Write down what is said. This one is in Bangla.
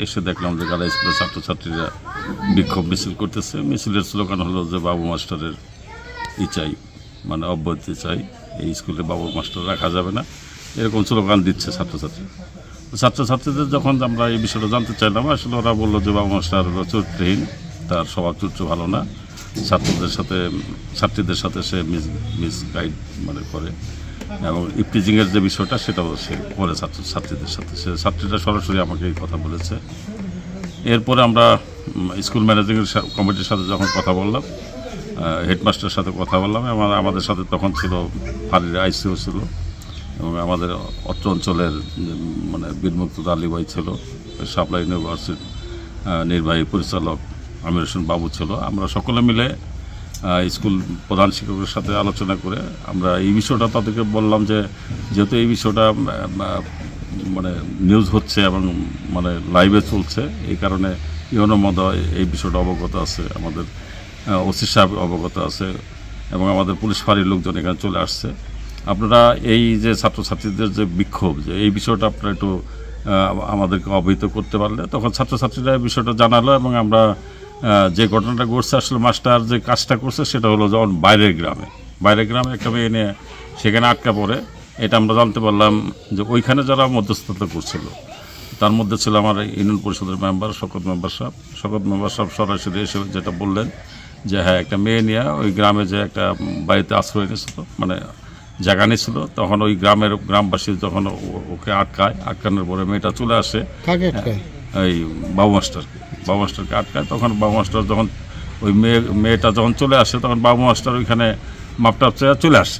এসে দেখলাম যে গালা স্কুলের ছাত্রছাত্রীরা বিক্ষোভ মিছিল করতেছে। মিছিলের স্লোগান হলো যে বাবু মাস্টারের চাই, মানে অব্যাহতি চাই, এই স্কুলে বাবু মাস্টার রাখা যাবে না, এরকম স্লোগান দিচ্ছে ছাত্রছাত্রীদের। যখন আমরা এই বিষয়টা জানতে চাইলাম, আসলে ওরা বললো যে বাবু মাস্টার চরিত্রহীন, তার স্বভাব চরিত্র ভালো না, ছাত্রীদের সাথে সে মিসগাইড মানে করে, এবং ইফটিজিংয়ের যে বিষয়টা সেটাও সে করে ছাত্রীদের সাথে। সে ছাত্রীরা সরাসরি আমাকে এই কথা বলেছে। এরপরে আমরা স্কুল ম্যানেজিং কমিটির সাথে যখন কথা বললাম, হেডমাস্টারের সাথে কথা বললাম, এবং আমাদের সাথে তখন ছিল ফাঁড়ির আইসিও ছিল, এবং আমাদের অত্র অঞ্চলের মানে বীরমুক্ত আলী ভাই ছিল, শাপলা ইউনিভার্সিটির নির্বাহী পরিচালক আমির হোসেন বাবু ছিল। আমরা সকলে মিলে স্কুল প্রধান শিক্ষকের সাথে আলোচনা করে আমরা এই বিষয়টা তাদেরকে বললাম যে যেহেতু এই বিষয়টা মানে নিউজ হচ্ছে এবং মানে লাইভে চলছে, এই কারণে ইউনো মহোদয় এই বিষয়টা অবগত আছে, আমাদের ওসি সাহেব অবগত আছে, এবং আমাদের পুলিশ ফাঁড়ির লোকজন এখানে চলে আসছে। আপনারা এই যে ছাত্রছাত্রীদের যে বিক্ষোভ, যে এই বিষয়টা আপনারা একটু আমাদেরকে অবহিত করতে পারলে, তখন ছাত্রছাত্রীরা এই বিষয়টা জানালো, এবং আমরা যে ঘটনাটা ঘটছে, আসলে মাস্টার যে কাজটা করছে সেটা হলো যখন বাইরের গ্রামে একটা মেয়ে নিয়ে সেখানে আটকা পড়ে, এটা আমরা জানতে পারলাম যে ওইখানে যারা মধ্যস্থতা করছিল তার মধ্যে ছিল আমার ইউনিয়ন পরিষদের মেম্বার শকত মেম্বার সাহেব সরাসরি এসে যেটা বললেন যে হ্যাঁ, একটা মেয়ে নিয়ে ওই গ্রামে যে একটা বাড়িতে আশ্রয় নিয়েছিল, মানে জায়গা নিয়েছিল, তখন ওই গ্রামবাসী যখন ওকে আটকানোর পরে মেয়েটা চলে আসে এই বাবু মাস্টারকে আটকায়। তখন বাবু মাস্টার যখন ওই মেয়েটা যখন চলে আসে, তখন বাবু মাস্টার ওইখানে মাপটাপ চলে আসে।